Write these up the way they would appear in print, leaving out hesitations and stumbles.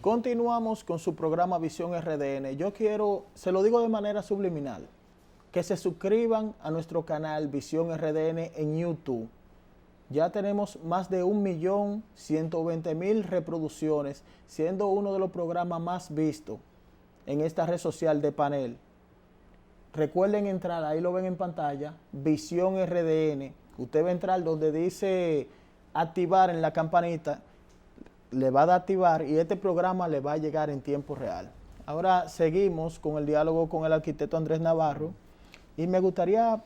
Continuamos con su programa Visión RDN. Yo quiero, se lo digo de manera subliminal, que se suscriban a nuestro canal Visión RDN en YouTube. Ya tenemos más de 1.120.000 reproducciones, siendo uno de los programas más vistos en esta red social de panel. Recuerden entrar, ahí lo ven en pantalla, Visión RDN. Usted va a entrar donde dice activar en la campanita, le va a dar activar y este programa le va a llegar en tiempo real. Ahora seguimos con el diálogo con el arquitecto Andrés Navarro y me gustaría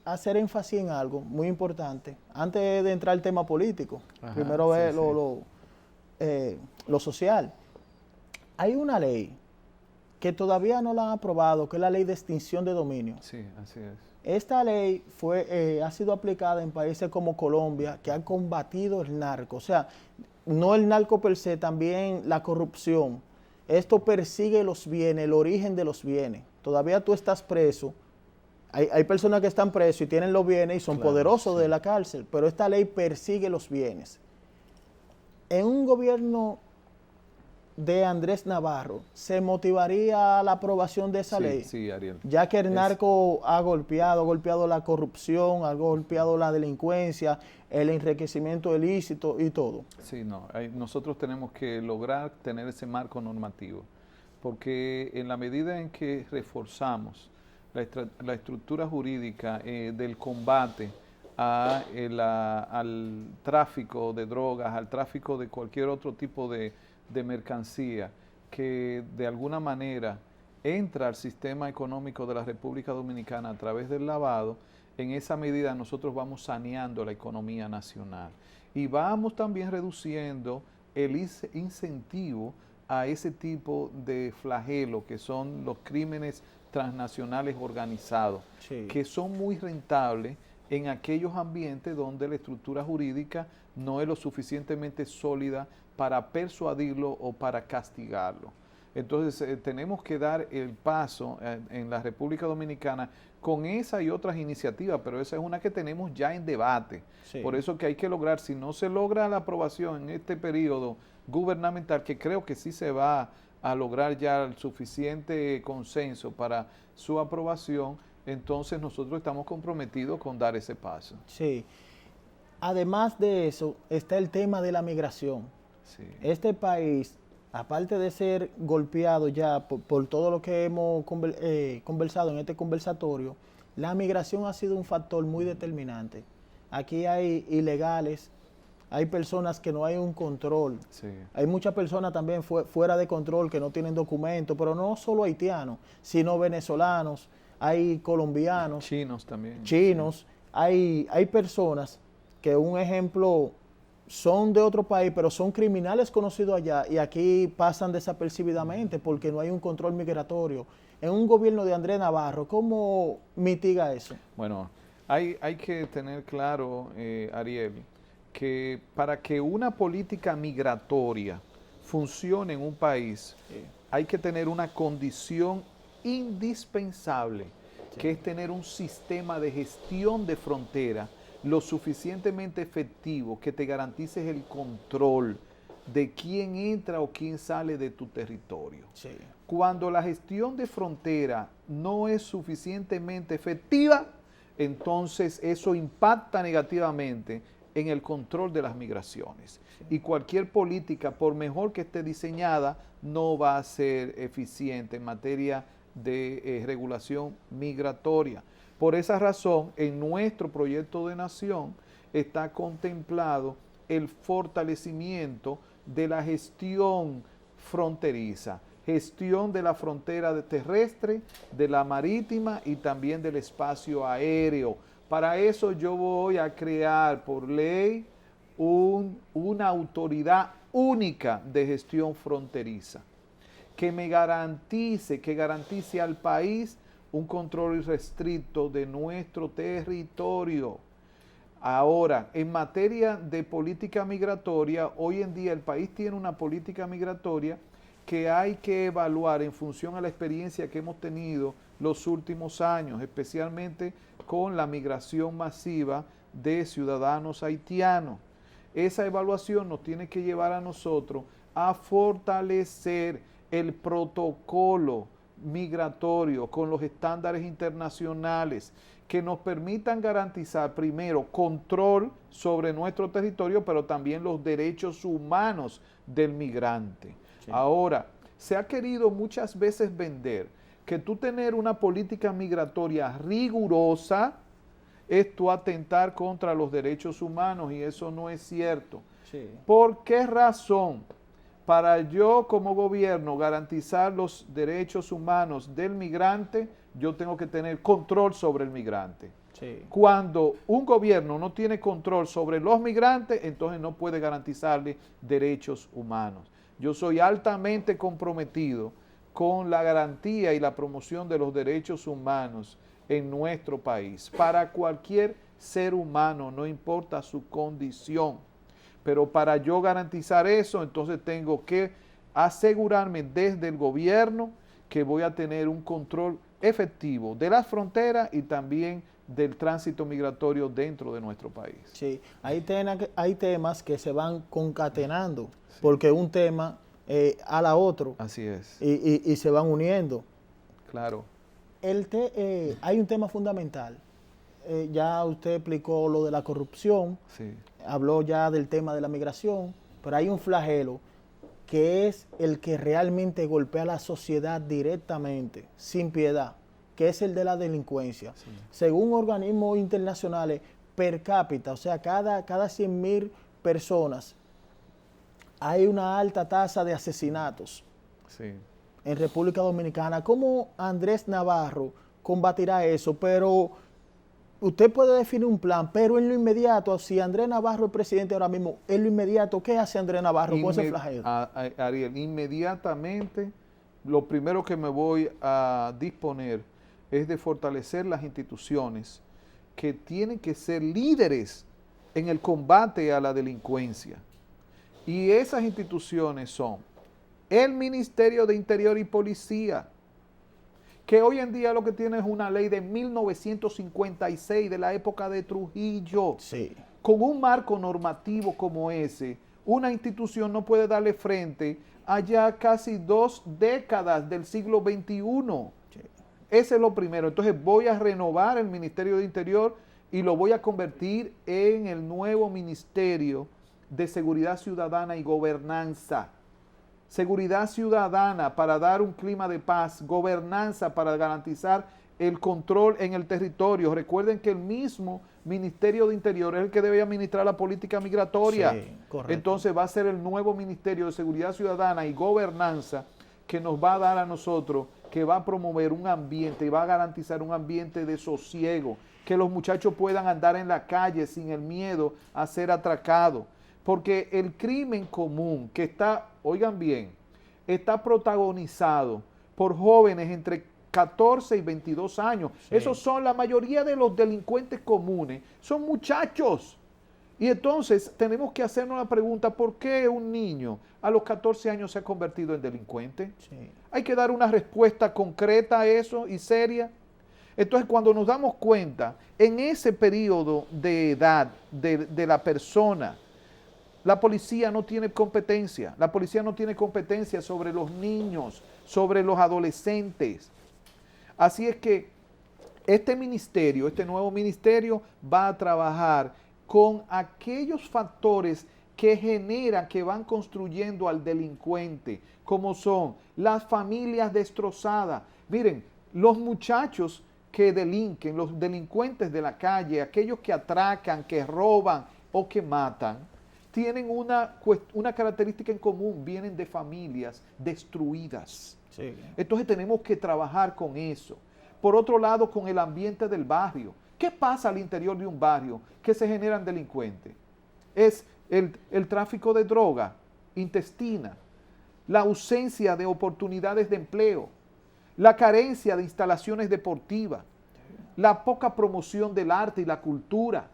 hacer énfasis en algo muy importante. Antes de entrar al tema político, primero ver lo social. Hay una ley que todavía no la han aprobado, que es la ley de extinción de dominio. Sí, así es. Esta ley ha sido aplicada en países como Colombia, que han combatido el narco. O sea, no el narco per se, también la corrupción. Esto persigue los bienes, el origen de los bienes. Todavía tú estás preso. Hay personas que están presos y tienen los bienes y son poderosos de la cárcel, pero esta ley persigue los bienes. En un gobierno de Andrés Navarro, ¿se motivaría la aprobación de esa ley? Sí, Ariel. Ya que el narco ha golpeado la corrupción, ha golpeado la delincuencia, el enriquecimiento ilícito y todo. Sí, no, nosotros tenemos que lograr tener ese marco normativo, porque en la medida en que reforzamos la estructura jurídica del combate al tráfico de drogas, al tráfico de cualquier otro tipo de mercancía que de alguna manera entra al sistema económico de la República Dominicana a través del lavado, en esa medida nosotros vamos saneando la economía nacional y vamos también reduciendo el incentivo a ese tipo de flagelo que son los crímenes transnacionales organizados, que son muy rentables en aquellos ambientes donde la estructura jurídica no es lo suficientemente sólida para persuadirlo o para castigarlo. Entonces tenemos que dar el paso en la República Dominicana con esa y otras iniciativas, pero esa es una que tenemos ya en debate. Sí. Por eso que hay que lograr, si no se logra la aprobación en este periodo gubernamental, que creo que sí se va a lograr ya el suficiente consenso para su aprobación, entonces nosotros estamos comprometidos con dar ese paso. Sí. Además de eso, está el tema de la migración. Sí. Este país, aparte de ser golpeado ya por todo lo que hemos conversado en este conversatorio, la migración ha sido un factor muy determinante. Aquí hay ilegales, hay personas que no hay un control. Sí. Hay muchas personas también fuera de control que no tienen documentos, pero no solo haitianos, sino venezolanos, hay colombianos. Chinos también. Chinos. Sí. Hay personas que, un ejemplo, son de otro país, pero son criminales conocidos allá y aquí pasan desapercibidamente porque no hay un control migratorio. En un gobierno de Andrés Navarro, ¿cómo mitiga eso? Bueno, hay que tener claro, Ariel, que para que una política migratoria funcione en un país, hay que tener una condición indispensable, que es tener un sistema de gestión de frontera lo suficientemente efectivo que te garantice el control de quién entra o quién sale de tu territorio. Sí. Cuando la gestión de frontera no es suficientemente efectiva, entonces eso impacta negativamente en el control de las migraciones. Sí. Y cualquier política, por mejor que esté diseñada, no va a ser eficiente en materia de regulación migratoria. Por esa razón, en nuestro proyecto de nación está contemplado el fortalecimiento de la gestión fronteriza, gestión de la frontera terrestre, de la marítima y también del espacio aéreo. Para eso yo voy a crear por ley una autoridad única de gestión fronteriza que garantice al país un control irrestricto de nuestro territorio. Ahora, en materia de política migratoria, hoy en día el país tiene una política migratoria que hay que evaluar en función a la experiencia que hemos tenido los últimos años, especialmente con la migración masiva de ciudadanos haitianos. Esa evaluación nos tiene que llevar a nosotros a fortalecer el protocolo migratorio con los estándares internacionales que nos permitan garantizar primero control sobre nuestro territorio, pero también los derechos humanos del migrante. Sí. Ahora, se ha querido muchas veces vender que tú tener una política migratoria rigurosa es tu atentar contra los derechos humanos, y eso no es cierto. Sí. ¿Por qué razón? Para yo como gobierno garantizar los derechos humanos del migrante, yo tengo que tener control sobre el migrante. Sí. Cuando un gobierno no tiene control sobre los migrantes, entonces no puede garantizarle derechos humanos. Yo soy altamente comprometido con la garantía y la promoción de los derechos humanos en nuestro país, para cualquier ser humano, no importa su condición. Pero para yo garantizar eso, entonces tengo que asegurarme desde el gobierno que voy a tener un control efectivo de las fronteras y también del tránsito migratorio dentro de nuestro país. Sí, hay temas que se van concatenando, sí, porque un tema a la otro. Así es. Y se van uniendo. Claro. Hay un tema fundamental. Ya usted explicó lo de la corrupción, sí, habló ya del tema de la migración, pero hay un flagelo que es el que realmente golpea a la sociedad directamente, sin piedad, que es el de la delincuencia. Sí. Según organismos internacionales, per cápita, o sea, cada 100.000 personas, hay una alta tasa de asesinatos. Sí. En República Dominicana. ¿Cómo Andrés Navarro combatirá eso? Pero usted puede definir un plan, pero en lo inmediato, si Andrés Navarro es presidente ahora mismo, en lo inmediato, ¿qué hace Andrés Navarro con ese flagelo? Ariel, inmediatamente lo primero que me voy a disponer es de fortalecer las instituciones que tienen que ser líderes en el combate a la delincuencia. Y esas instituciones son el Ministerio de Interior y Policía, que hoy en día lo que tiene es una ley de 1956 de la época de Trujillo. Sí. Con un marco normativo como ese, una institución no puede darle frente a ya casi 2 décadas del siglo XXI. Sí. Ese es lo primero. Entonces voy a renovar el Ministerio de Interior y lo voy a convertir en el nuevo Ministerio de Seguridad Ciudadana y Gobernanza. Seguridad ciudadana para dar un clima de paz, gobernanza para garantizar el control en el territorio. Recuerden que el mismo Ministerio de Interior es el que debe administrar la política migratoria. Sí, correcto. Entonces va a ser el nuevo Ministerio de Seguridad Ciudadana y Gobernanza que nos va a dar a nosotros, que va a promover un ambiente y va a garantizar un ambiente de sosiego, que los muchachos puedan andar en la calle sin el miedo a ser atracados. Porque el crimen común que está, oigan bien, está protagonizado por jóvenes entre 14 y 22 años. Sí. Esos son la mayoría de los delincuentes comunes, son muchachos. Y entonces tenemos que hacernos la pregunta, ¿por qué un niño a los 14 años se ha convertido en delincuente? Sí. Hay que dar una respuesta concreta a eso y seria. Entonces, cuando nos damos cuenta, en ese periodo de edad de la persona, la policía no tiene competencia. La policía no tiene competencia sobre los niños, sobre los adolescentes. Así es que este ministerio, este nuevo ministerio, va a trabajar con aquellos factores que generan, que van construyendo al delincuente, como son las familias destrozadas. Miren, los muchachos que delinquen, los delincuentes de la calle, aquellos que atracan, que roban o que matan, tienen una característica en común, vienen de familias destruidas. Sí. Entonces tenemos que trabajar con eso. Por otro lado, con el ambiente del barrio. ¿Qué pasa al interior de un barrio que se generan delincuentes? Es el tráfico de droga intestina, la ausencia de oportunidades de empleo, la carencia de instalaciones deportivas, la poca promoción del arte y la cultura.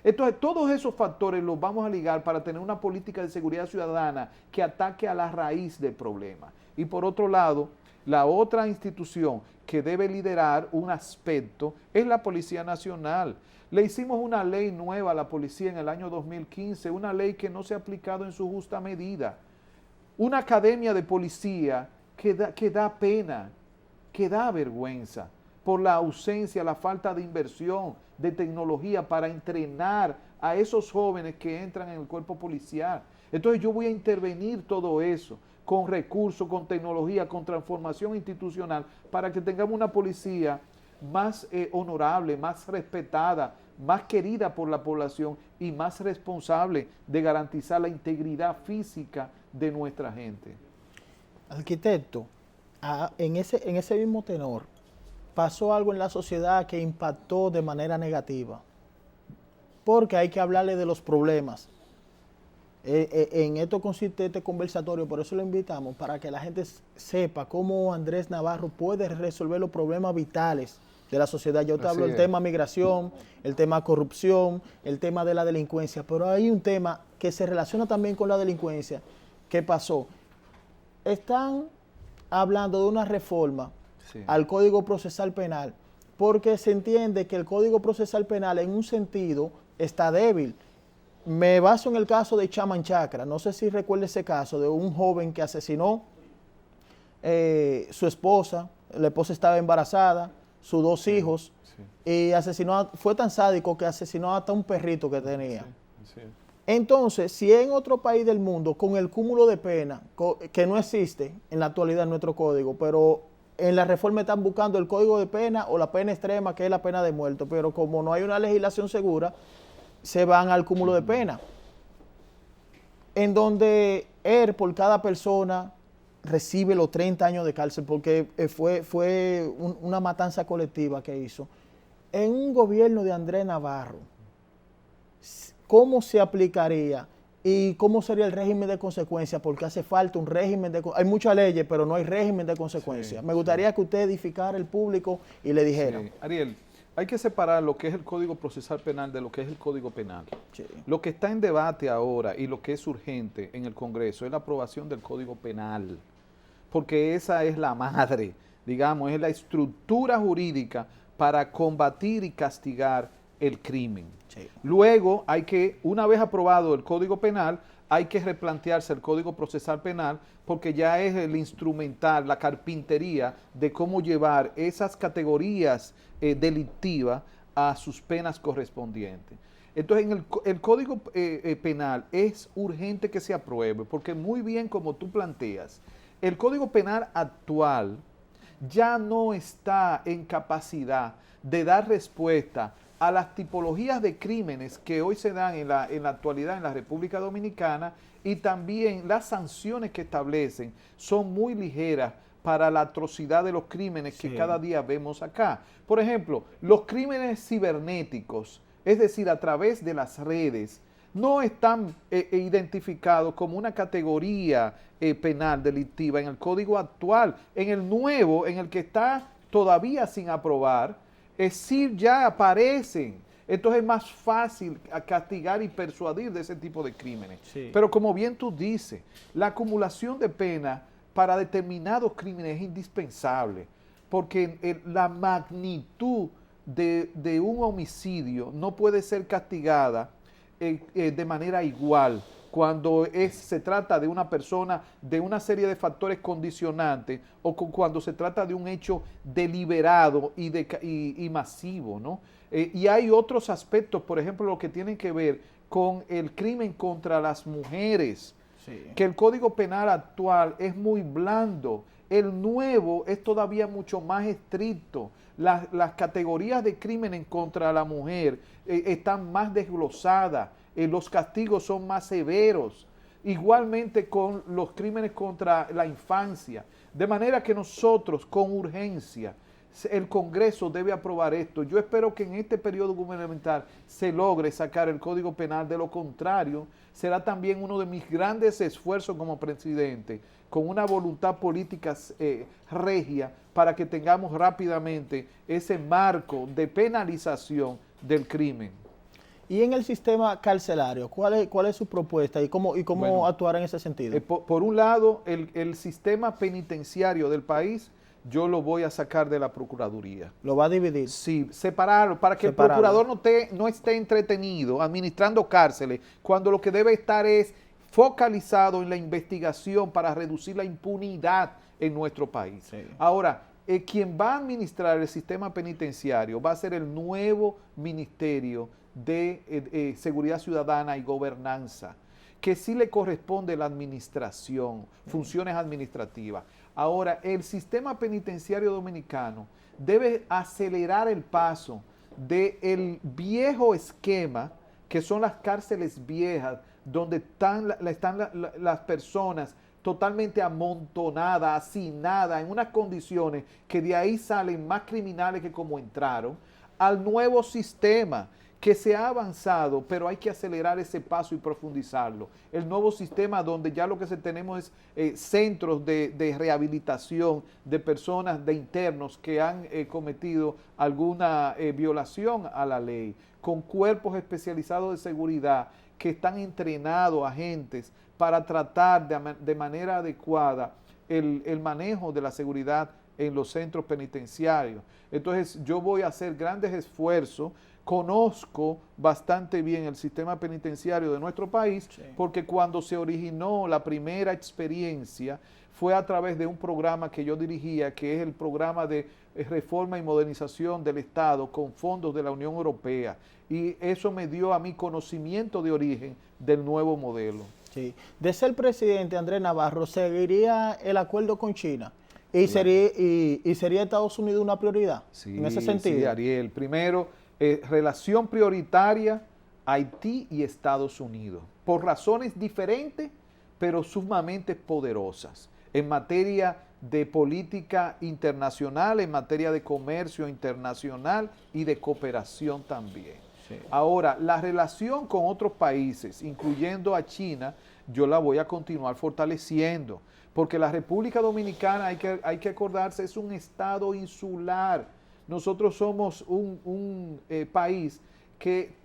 Entonces, todos esos factores los vamos a ligar para tener una política de seguridad ciudadana que ataque a la raíz del problema. Y por otro lado, la otra institución que debe liderar un aspecto es la Policía Nacional. Le hicimos una ley nueva a la policía en el año 2015, una ley que no se ha aplicado en su justa medida. Una academia de policía que da pena, que da vergüenza por la ausencia, la falta de inversión, de tecnología para entrenar a esos jóvenes que entran en el cuerpo policial. Entonces yo voy a intervenir todo eso con recursos, con tecnología, con transformación institucional para que tengamos una policía más honorable, más respetada, más querida por la población y más responsable de garantizar la integridad física de nuestra gente. Arquitecto, en ese mismo tenor, pasó algo en la sociedad que impactó de manera negativa, porque hay que hablarle de los problemas. En esto consiste este conversatorio, por eso lo invitamos, para que la gente sepa cómo Andrés Navarro puede resolver los problemas vitales de la sociedad. Yo te hablo del tema migración, el tema corrupción, el tema de la delincuencia, pero hay un tema que se relaciona también con la delincuencia. ¿Qué pasó? Están hablando de una reforma al Código Procesal Penal, porque se entiende que el Código Procesal Penal en un sentido está débil. Me baso en el caso de Chaman Chacra, no sé si recuerda ese caso de un joven que asesinó su esposa, la esposa estaba embarazada, sus dos hijos, y asesinó, fue tan sádico que asesinó hasta un perrito que tenía. Entonces, si en otro país del mundo, con el cúmulo de pena, que no existe en la actualidad en nuestro código, pero en la reforma están buscando el código de pena o la pena extrema, que es la pena de muerte, pero como no hay una legislación segura, se van al cúmulo de pena, en donde él por cada persona recibe los 30 años de cárcel, porque fue una matanza colectiva que hizo. En un gobierno de Andrés Navarro, ¿cómo se aplicaría y cómo sería el régimen de consecuencias? Porque hace falta un régimen de consecuencias. Hay muchas leyes, pero no hay régimen de consecuencias. Me gustaría que usted edificara el público y le dijera. Ariel, hay que separar lo que es el Código Procesal Penal de lo que es el Código Penal. Lo que está en debate ahora y lo que es urgente en el Congreso es la aprobación del Código Penal, porque esa es la madre, digamos, es la estructura jurídica para combatir y castigar el crimen. Luego hay que, una vez aprobado el Código Penal, hay que replantearse el Código Procesal Penal porque ya es el instrumental, la carpintería de cómo llevar esas categorías delictivas a sus penas correspondientes. Entonces, en el Código Penal es urgente que se apruebe porque muy bien como tú planteas, el Código Penal actual ya no está en capacidad de dar respuesta a las tipologías de crímenes que hoy se dan en la actualidad en la República Dominicana, y también las sanciones que establecen son muy ligeras para la atrocidad de los crímenes que cada día vemos acá. Por ejemplo, los crímenes cibernéticos, es decir, a través de las redes, no están identificados como una categoría penal delictiva en el código actual. En el nuevo, en el que está todavía sin aprobar, sí ya aparecen. Entonces es más fácil castigar y persuadir de ese tipo de crímenes. Pero como bien tú dices, la acumulación de pena para determinados crímenes es indispensable, porque la magnitud de un homicidio no puede ser castigada de manera igual cuando se trata de una persona, de una serie de factores condicionantes, o cuando se trata de un hecho deliberado y masivo, ¿no? Y hay otros aspectos, por ejemplo, lo que tienen que ver con el crimen contra las mujeres, que el Código Penal actual es muy blando, el nuevo es todavía mucho más estricto. Las categorías de crímenes contra la mujer están más desglosadas, los castigos son más severos, igualmente con los crímenes contra la infancia, de manera que nosotros con urgencia, el Congreso debe aprobar esto. Yo espero que en este periodo gubernamental se logre sacar el Código Penal, de lo contrario será también uno de mis grandes esfuerzos como presidente, con una voluntad política regia, para que tengamos rápidamente ese marco de penalización del crimen. Y en el sistema carcelario, ¿cuál es su propuesta y cómo Bueno, actuar en ese sentido? Por un lado, el sistema penitenciario del país, yo lo voy a sacar de la Procuraduría. ¿Lo va a dividir? Sí, separarlo, para que Separarlo. el procurador no esté entretenido administrando cárceles, cuando lo que debe estar es focalizado en la investigación para reducir la impunidad en nuestro país. Sí. Ahora, quien va a administrar el sistema penitenciario va a ser el nuevo Ministerio de Seguridad Ciudadana y Gobernanza, que sí le corresponde la administración, funciones administrativas. Ahora, el sistema penitenciario dominicano debe acelerar el paso del viejo esquema, que son las cárceles viejas, donde están las personas totalmente amontonadas, hacinadas, en unas condiciones que de ahí salen más criminales que como entraron, al nuevo sistema que se ha avanzado, pero hay que acelerar ese paso y profundizarlo. El nuevo sistema donde ya lo que tenemos es centros de rehabilitación de personas, de internos que han cometido alguna violación a la ley, con cuerpos especializados de seguridad que están entrenados, agentes, para tratar de manera adecuada el manejo de la seguridad en los centros penitenciarios. Entonces yo voy a hacer grandes esfuerzos. Conozco bastante bien el sistema penitenciario de nuestro país, sí, porque cuando se originó la primera experiencia fue a través de un programa que yo dirigía, que es el programa de reforma y modernización del Estado con fondos de la Unión Europea, y eso me dio a mí conocimiento de origen del nuevo modelo. Sí. De ser presidente Andrés Navarro, ¿seguiría el acuerdo con China? ¿Y, Claro, sería Estados Unidos una prioridad en ese sentido? Sí, Ariel. Primero, relación prioritaria Haití y Estados Unidos, por razones diferentes, pero sumamente poderosas, en materia de política internacional, en materia de comercio internacional y de cooperación también. Sí. Ahora, la relación con otros países, incluyendo a China, yo la voy a continuar fortaleciendo, porque la República Dominicana, hay que acordarse, es un estado insular. Nosotros somos un país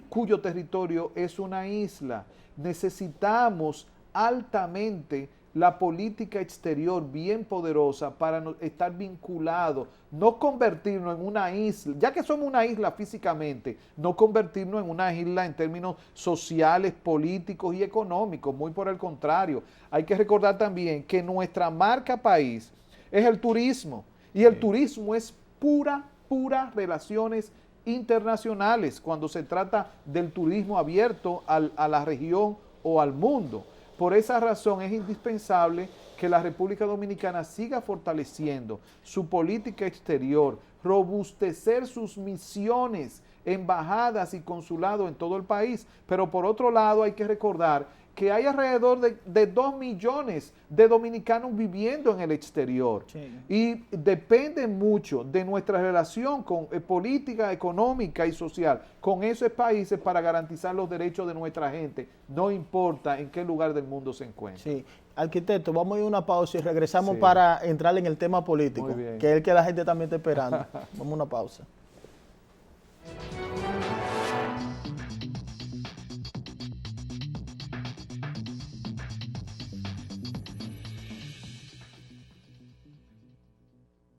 cuyo territorio es una isla. Necesitamos altamente la política exterior bien poderosa para estar vinculados, no convertirnos en una isla, ya que somos una isla físicamente, no convertirnos en una isla en términos sociales, políticos y económicos, muy por el contrario. Hay que recordar también que nuestra marca país es el turismo, y el turismo es puras relaciones internacionales cuando se trata del turismo abierto a la región o al mundo. Por esa razón es indispensable que la República Dominicana siga fortaleciendo su política exterior, robustecer sus misiones, embajadas y consulados en todo el país. Pero por otro lado hay que recordar que hay alrededor de 2 millones de dominicanos viviendo en el exterior. Sí. Y depende mucho de nuestra relación con política económica y social con esos países para garantizar los derechos de nuestra gente, no importa en qué lugar del mundo se encuentre. Sí. Arquitecto, vamos a ir a una pausa y regresamos para entrar en el tema político, que es el que la gente también está esperando. Vamos a una pausa.